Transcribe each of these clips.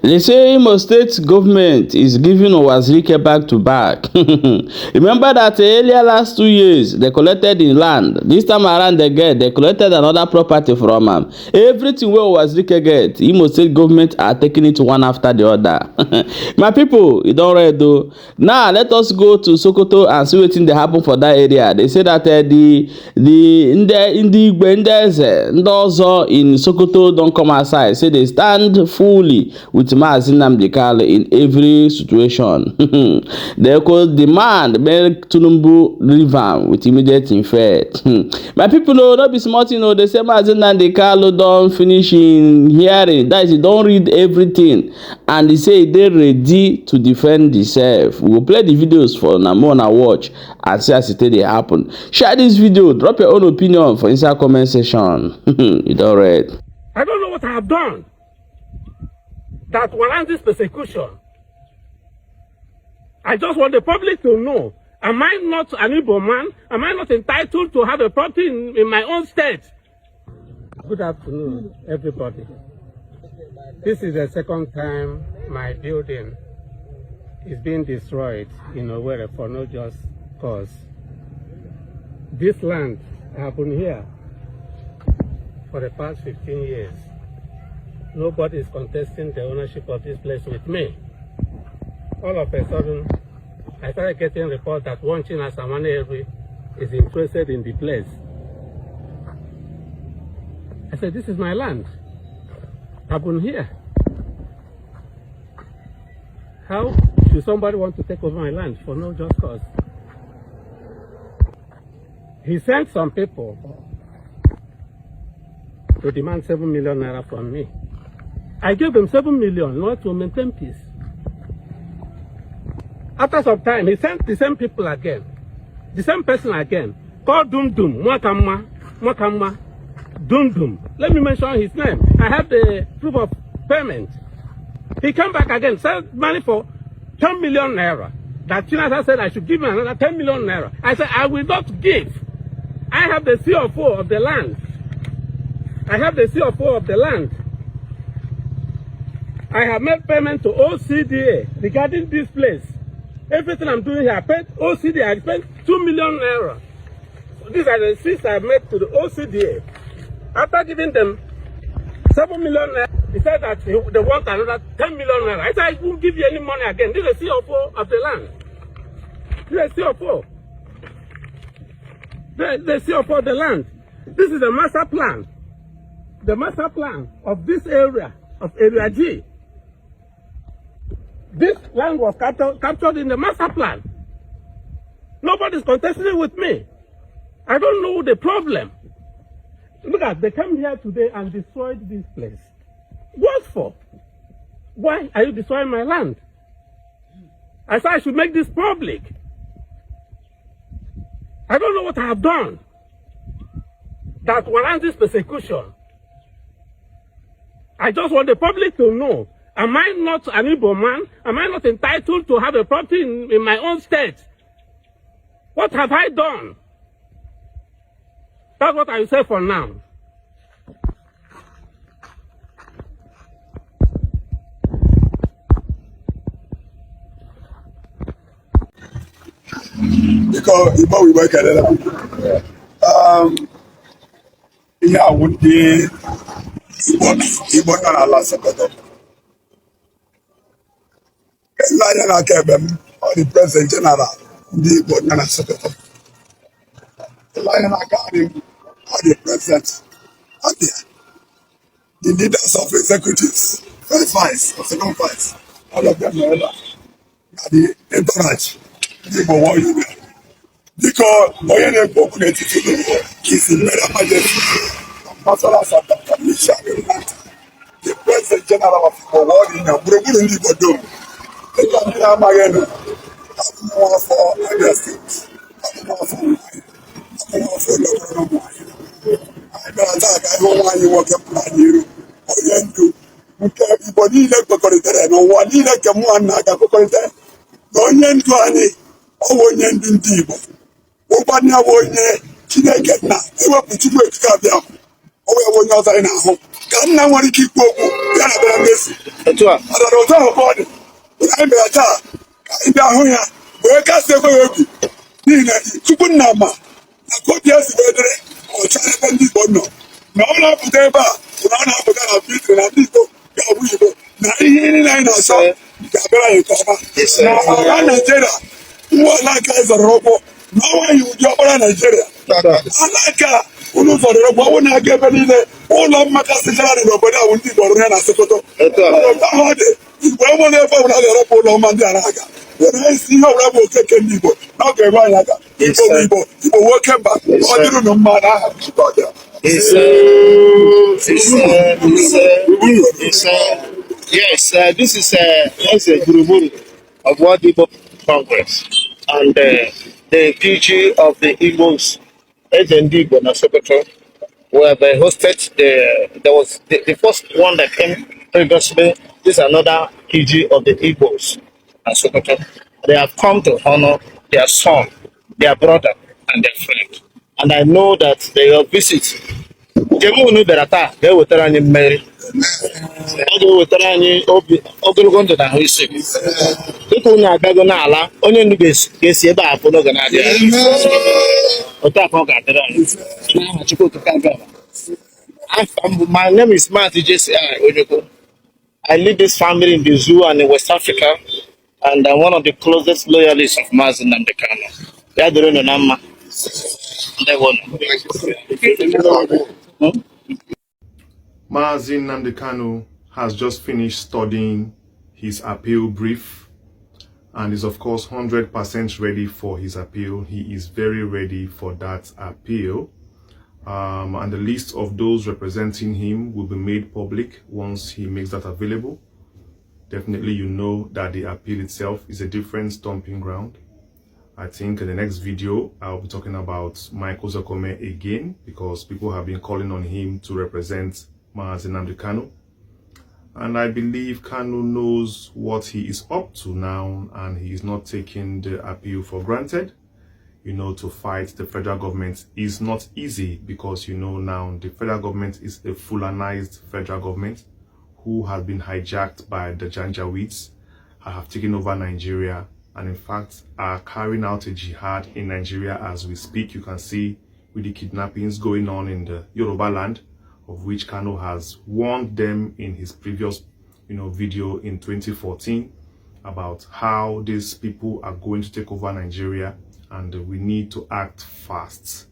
They say Imo State government is giving Uwazuruike back to back. Remember that earlier last 2 years, they collected in land. This time around they collected another property from them. Everything where Uwazuruike get, Imo State government are taking it one after the other. My people, you don't read though. Now, let us go to Sokoto and see what thing they happen for that area. They say that the Ndigbo in Sokoto don't come outside. Say they stand fully with Nnamdi in every situation. They could demand make Tinubu leave with immediate effect. My people know not be smart, you know. They say Nnamdi don't finish in hearing. That is, he don't read everything, and they say they ready to defend themselves. We will play the videos for Namona watch and see as it they happen. Share this video. Drop your own opinion for inside comment section. You don't read. I don't know what I have done that warrants this persecution. I just want the public to know, am I not an Igbo man? Am I not entitled to have a property in my own state? Good afternoon, everybody. This is the second time my building is being destroyed in Owerri for no just cause. This land happened here for the past 15 years. Nobody is contesting the ownership of this place with me. All of a sudden, I started getting reports that one China Samane is interested in the place. I said, this is my land. I've been here. How should somebody want to take over my land for no just cause? He sent some people to demand 7 million naira from me. I gave them 7 million in order to maintain peace. After some time, he sent the same people again, the same person again, called Dum Dum, Mwakama, Dum Dum. Let me mention his name. I have the proof of payment. He came back again, sent money for 10 million naira. That Chinasa said I should give him another 10 million naira. I said, I will not give. I have the CFO of the land. I have the CFO of the land. I have made payment to OCDA regarding this place. Everything I'm doing here, I paid OCDA. I spent 2 million naira. So these are the receipts I made to the OCDA. After giving them 7 million naira, he said that they want another 10 million naira. I said, I won't give you any money again. This is the CFO of the land. This is the CFO. The CFO of the land. This is the master plan. The master plan of this area, of Area G. This land was captured in the master plan. Nobody's contesting it with me. I don't know the problem. Look at, they came here today and destroyed this place. What for? Why are you destroying my land? I said I should make this public. I don't know what I have done that warrants this persecution. I just want the public to know, am I not an Igbo man? Am I not entitled to have a property in my own state? What have I done? That's what I will say for now. Because Igbo we work at it. Yeah, would be Igbo na ala Sokoto. Lion Akebem, or the President General, the Igbo na Sokoto. The Lion Academy, or the President, and the leaders of executives, first vice, or second vice, all of them are the entourage, the Igbo war union. Because Oyene Bokuneti is in Mera Majesty, Ambassador Santa Kamisha, the President General of the World in Buruburu Ndigbo. The Kanu Mageno, I'm more for Niger State, I'm more for local. I don't want you work up on you. Oyendu, everybody like Cocorita, no one like a one like a Cocorita. Oyendu Ani, Oyendu Ndigbo. Obanya Woye, Chineke na, ewa putu we kika bia. Owe wonya outside na home. ka nna nwere ike ikwu okwu ya na bịara mmezi adara otu ahụ ka ọ dị anyị bịara taa ka anyị bịa hụ ya wee kasị ekwe ya obi n'ihi na Chukwu nna ma na ka obi esi wee dịrị ọcha ebe ndị Igbo nọ na ọ na-apụta ebe a bụ na ọ na-apụta na Bitri na ndị Igbo ga-abụ Igbo na ihe niile anyị na-achọ ga-abịara anyị nke ọma na ọha Naijiria nwa alaka zọrọ ụkwụ na ọnwaghị ụdị ọkpara Naijiria alaka unu zọrọ ụkwụ ọnwụ na-aga ebe niile ụlọ mmaka sịchara dị n'obodo ahụ ndị Igbo rụrụ ya na Sokoto ahụ ọ dị Igbo enwere ebe ọbụla ga-erepụ ụlọ ọma ndị ara aka were anyị si ihe ọbụla bụ okeke ndị Igbo na ọ ga-eru anyị aka Igbo bụ Igbo Igbo nwoke mba ọ dịrị unu mma na aha Chukwu. Yes, this is a Gurumuru of World Igbo Congress, and the PG of the Igbos, Ndigbo na Sokoto, where they hosted there was the first one that came previously. This is another PG of the Igbos and Sokoto. They have come to honor their son, their brother, and their friend. And I know that they will visit. Jemunu berata, they will tell you Mary. They will tell you Ogologo ndụ na ahụ isi. Dịka unu agago n'ala, onye nnu ga-esi ebe a pụrụ oge na-adị. Otu aka ọ ga-adịrị anyị. N'aha Chukwu okike abịa. My name is Matthew JCI Onyeko. I lead this family in the zoo and in West Africa, and I'm one of the closest loyalists of Mazi Nnamdi Kanu. Ya dịrị unu na mma. Mazi Nnamdi Kanu has just finished studying his appeal brief and is of course 100% ready for his appeal. He is very ready for that appeal. And the list of those representing him will be made public once he makes that available. Definitely you know that the appeal itself is a different stomping ground. I think in the next video, I'll be talking about Michael Zakome again because people have been calling on him to represent Mazi Nnamdi Kanu. And I believe Kanu knows what he is up to now and he is not taking the appeal for granted. You know, to fight the federal government is not easy because, you know, now the federal government is a Fulanized federal government who has been hijacked by the Janjaweeds, have taken over Nigeria, and in fact are carrying out a jihad in Nigeria as we speak. You can see with the kidnappings going on in the Yoruba land, of which Kanu has warned them in his previous, video in 2014 about how these people are going to take over Nigeria and we need to act fast.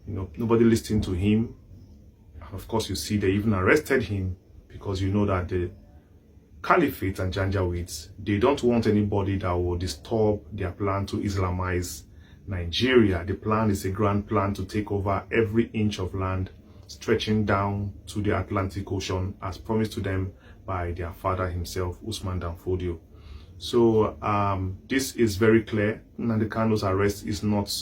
Nobody listened to him. And of course, you see they even arrested him because you know that the Caliphate and Janjaweeds, they don't want anybody that will disturb their plan to Islamize Nigeria. The plan is a grand plan to take over every inch of land stretching down to the Atlantic Ocean as promised to them by their father himself, Usman Dan Fodio. So this is very clear. Nnamdi Kanu's arrest is not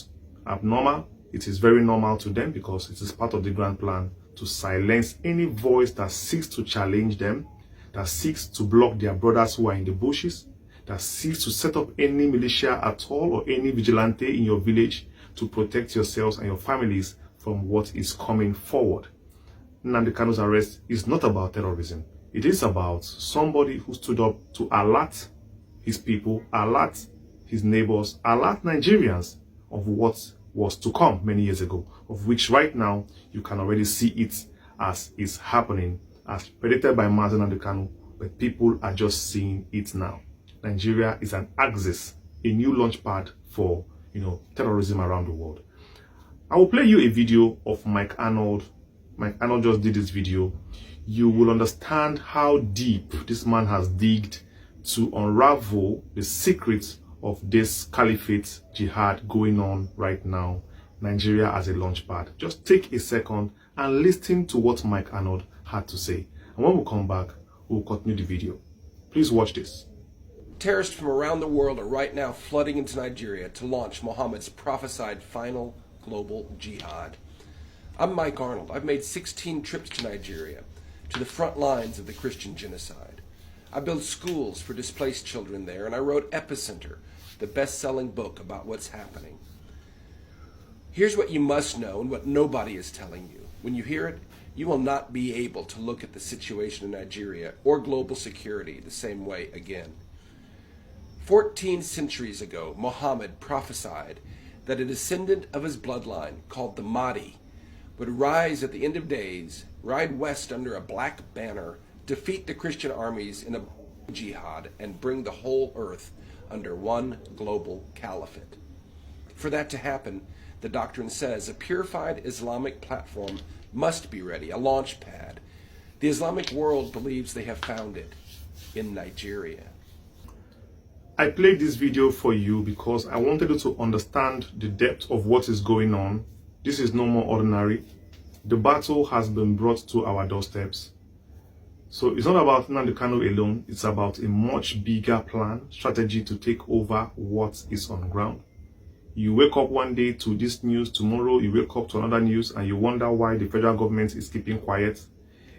abnormal. It is very normal to them because it is part of the grand plan to silence any voice that seeks to challenge them, that seeks to block their brothers who are in the bushes, that seeks to set up any militia at all or any vigilante in your village to protect yourselves and your families from what is coming forward. Nnamdi Kanu's arrest is not about terrorism. It is about somebody who stood up to alert his people, alert his neighbors, alert Nigerians of what was to come many years ago, of which right now you can already see it as is happening, as predicted by Mazi Nnamdi Kanu, but people are just seeing it now. Nigeria is an axis, a new launch pad for terrorism around the world. I will play you a video of Mike Arnold. Mike Arnold just did this video. You will understand how deep this man has digged to unravel the secrets of this caliphate jihad going on right now. Nigeria as a launch pad. Just take a second and listen to what Mike Arnold had to say. And when we come back, we'll continue the video. Please watch this. Terrorists from around the world are right now flooding into Nigeria to launch Muhammad's prophesied final global jihad. I'm Mike Arnold. I've made 16 trips to Nigeria, to the front lines of the Christian genocide. I built schools for displaced children there, and I wrote Epicenter, the best-selling book about what's happening. Here's what you must know and what nobody is telling you. When you hear it, you will not be able to look at the situation in Nigeria or global security the same way again. 14 centuries ago, Muhammad prophesied that a descendant of his bloodline, called the Mahdi, would rise at the end of days, ride west under a black banner, defeat the Christian armies in a jihad, and bring the whole earth under one global caliphate. For that to happen, the doctrine says a purified Islamic platform must be ready, a launch pad. The Islamic world believes they have found it in Nigeria. I played this video for you because I wanted you to understand the depth of what is going on. This is no more ordinary. The battle has been brought to our doorsteps. So it's not about Nnamdi Kanu alone. It's about a much bigger plan, strategy to take over what is on ground. You wake up one day to this news, tomorrow you wake up to another news, and you wonder why the federal government is keeping quiet.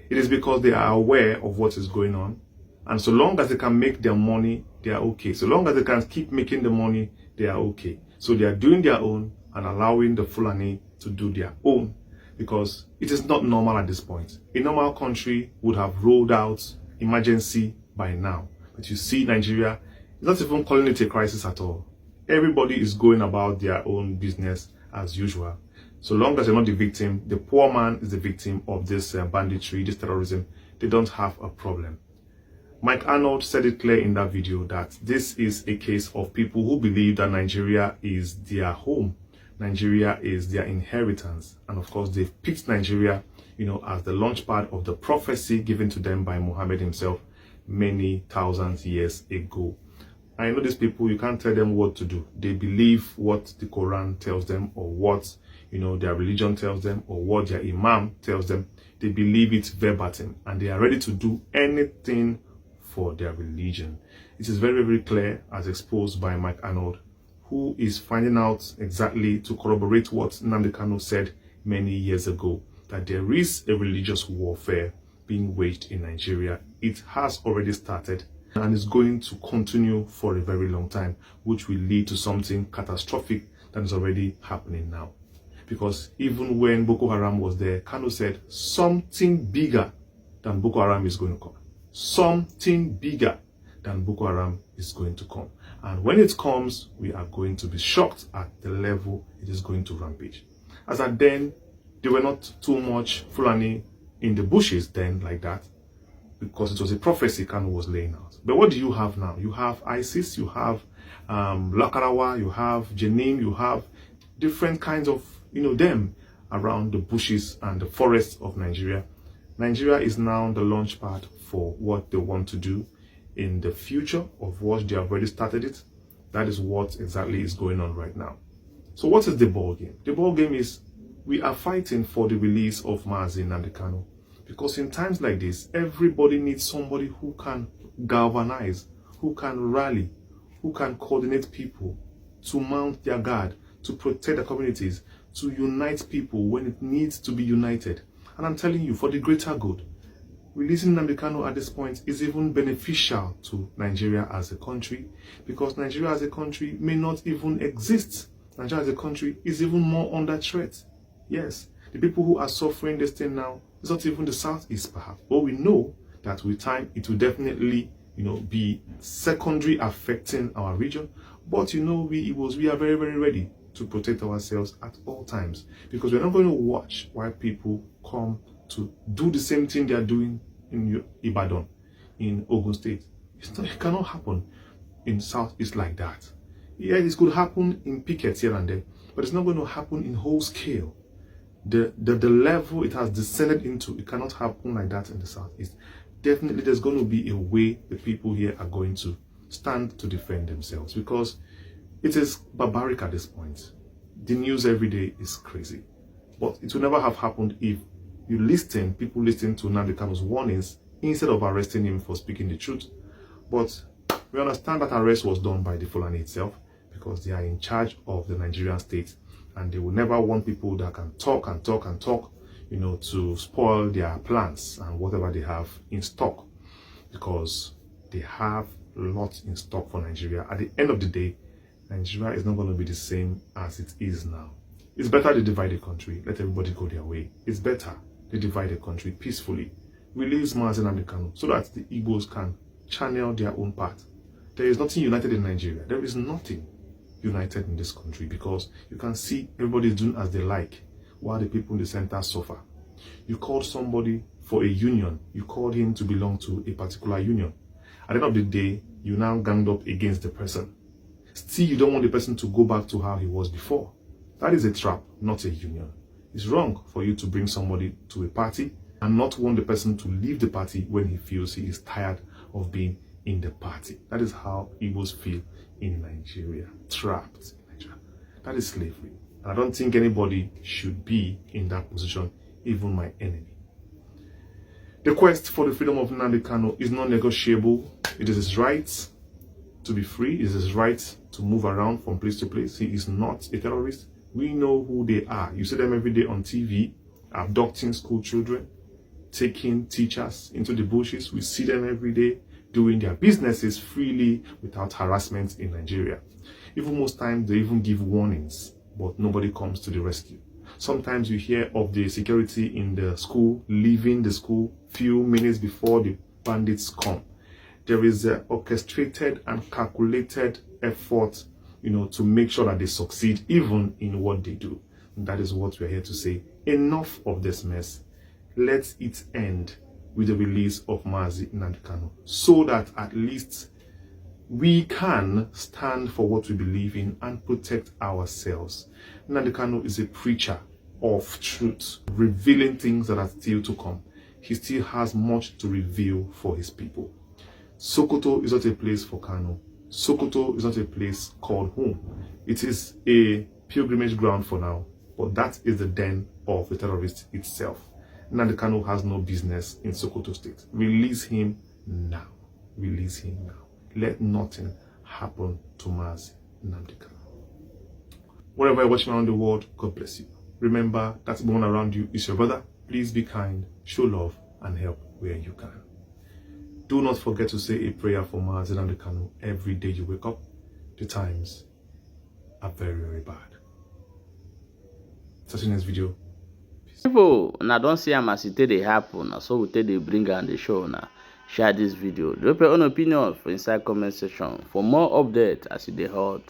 It is because they are aware of what is going on. And so long as they can make their money, they are okay. So long as they can keep making the money, they are okay. So they are doing their own and allowing the Fulani to do their own, because it is not normal at this point. A normal country would have rolled out emergency by now. But you see, Nigeria is not even calling it a crisis at all. Everybody is going about their own business as usual. So long as you're not the victim, the poor man is the victim of this banditry, this terrorism, they don't have a problem. Mike Arnold said it clear in that video that this is a case of people who believe that Nigeria is their home. Nigeria is their inheritance. And of course, they've picked Nigeria, as the launchpad of the prophecy given to them by Muhammad himself many thousands years ago. I know these people, you can't tell them what to do. They believe what the Quran tells them, or what, their religion tells them, or what their imam tells them. They believe it verbatim, and they are ready to do anything for their religion. It is very, very clear, as exposed by Mike Arnold, who is finding out exactly to corroborate what Nnamdi Kanu said many years ago, that there is a religious warfare being waged in Nigeria. It has already started and is going to continue for a very long time, which will lead to something catastrophic that is already happening now. Because even when Boko Haram was there, Kanu said something bigger than Boko Haram is going to come. Something bigger than Boko Haram is going to come. And when it comes, we are going to be shocked at the level it is going to rampage. As at then, there were not too much Fulani in the bushes then like that, because it was a prophecy Kanu was laying out. But what do you have now? You have ISIS, you have Lakarawa, you have Jenin, you have different kinds of, them around the bushes and the forests of Nigeria. Nigeria is now the launch pad for what they want to do in the future of what they have already started it. That is what exactly is going on right now. So what is the ball game? The ball game is we are fighting for the release of Mazi Nnamdi Kanu. Because in times like this, everybody needs somebody who can galvanize, who can rally, who can coordinate people to mount their guard, to protect the communities, to unite people when it needs to be united. And I'm telling you, for the greater good, releasing Nnamdi Kanu at this point is even beneficial to Nigeria as a country, because Nigeria as a country may not even exist. Nigeria as a country is even more under threat. Yes, the people who are suffering this thing now is not even the Southeast perhaps, but we know that with time it will definitely, be secondary affecting our region. But we are very, very ready to protect ourselves at all times, because we're not going to watch while people come to do the same thing they are doing in Ibadan, in Ogun State. It cannot happen in Southeast like that. Yeah, it could happen in pickets here and there, but it's not going to happen in whole scale. The level it has descended into, it cannot happen like that in the Southeast. Definitely there's going to be a way the people here are going to stand to defend themselves, because it is barbaric at this point. The news every day is crazy. But it would never have happened if people listen to Nnamdi Kanu's warnings instead of arresting him for speaking the truth. But we understand that arrest was done by the Fulani itself, because they are in charge of the Nigerian state, and they will never want people that can talk and talk and talk, to spoil their plans and whatever they have in stock, because they have lots in stock for Nigeria. At the end of the day, Nigeria is not going to be the same as it is now. It's better to divide the country, let everybody go their way. It's better. they divide the country peacefully. Release Mazi Nnamdi Kanu so that the Igbos can channel their own path. There is nothing united in Nigeria. There is nothing united in this country because you can see everybody is doing as they like while the people in the center suffer. You called somebody for a union. You called him to belong to a particular union. At the end of the day, you now ganged up against the person. Still, you don't want the person to go back to how he was before. That is a trap, not a union. It's wrong for you to bring somebody to a party and not want the person to leave the party when he feels he is tired of being in the party. That is how Igbos feel in Nigeria, trapped in Nigeria. That is slavery. And I don't think anybody should be in that position, even my enemy. The quest for the freedom of Nnamdi Kanu is non-negotiable. It is his right to be free. It is his right to move around from place to place. He is not a terrorist. We know who they are. You see them every day on TV, abducting school children, taking teachers into the bushes. We see them every day doing their businesses freely without harassment in Nigeria. Even most times, they even give warnings, but nobody comes to the rescue. Sometimes you hear of the security in the school leaving the school few minutes before the bandits come. There is an orchestrated and calculated effort, to make sure that they succeed even in what they do. And that is what we're here to say. Enough of this mess. Let it end with the release of Mazi Nnamdi Kanu so that at least we can stand for what we believe in and protect ourselves. Nnamdi Kanu is a preacher of truth, revealing things that are still to come. He still has much to reveal for his people. Sokoto is not a place for Kanu. Sokoto is not a place called home. It is a pilgrimage ground for now, but that is the den of the terrorist itself. Nnamdi Kanu has no business in Sokoto state. Release him now. Release him now. Let nothing happen to Mazi Nnamdi Kanu. Wherever you're watching around the world, God bless you. Remember that the one around you is your brother. Please be kind, show love, and help where you can. Do not forget to say a prayer for Mazi Nnamdi Kanu every day you wake up. The times are very, very bad. See you in the next video. People, now don't see am as it dey happen. Now so we take dey bring on the show now. Share this video. Drop your own opinion for inside comment section for more updates as it dey hot.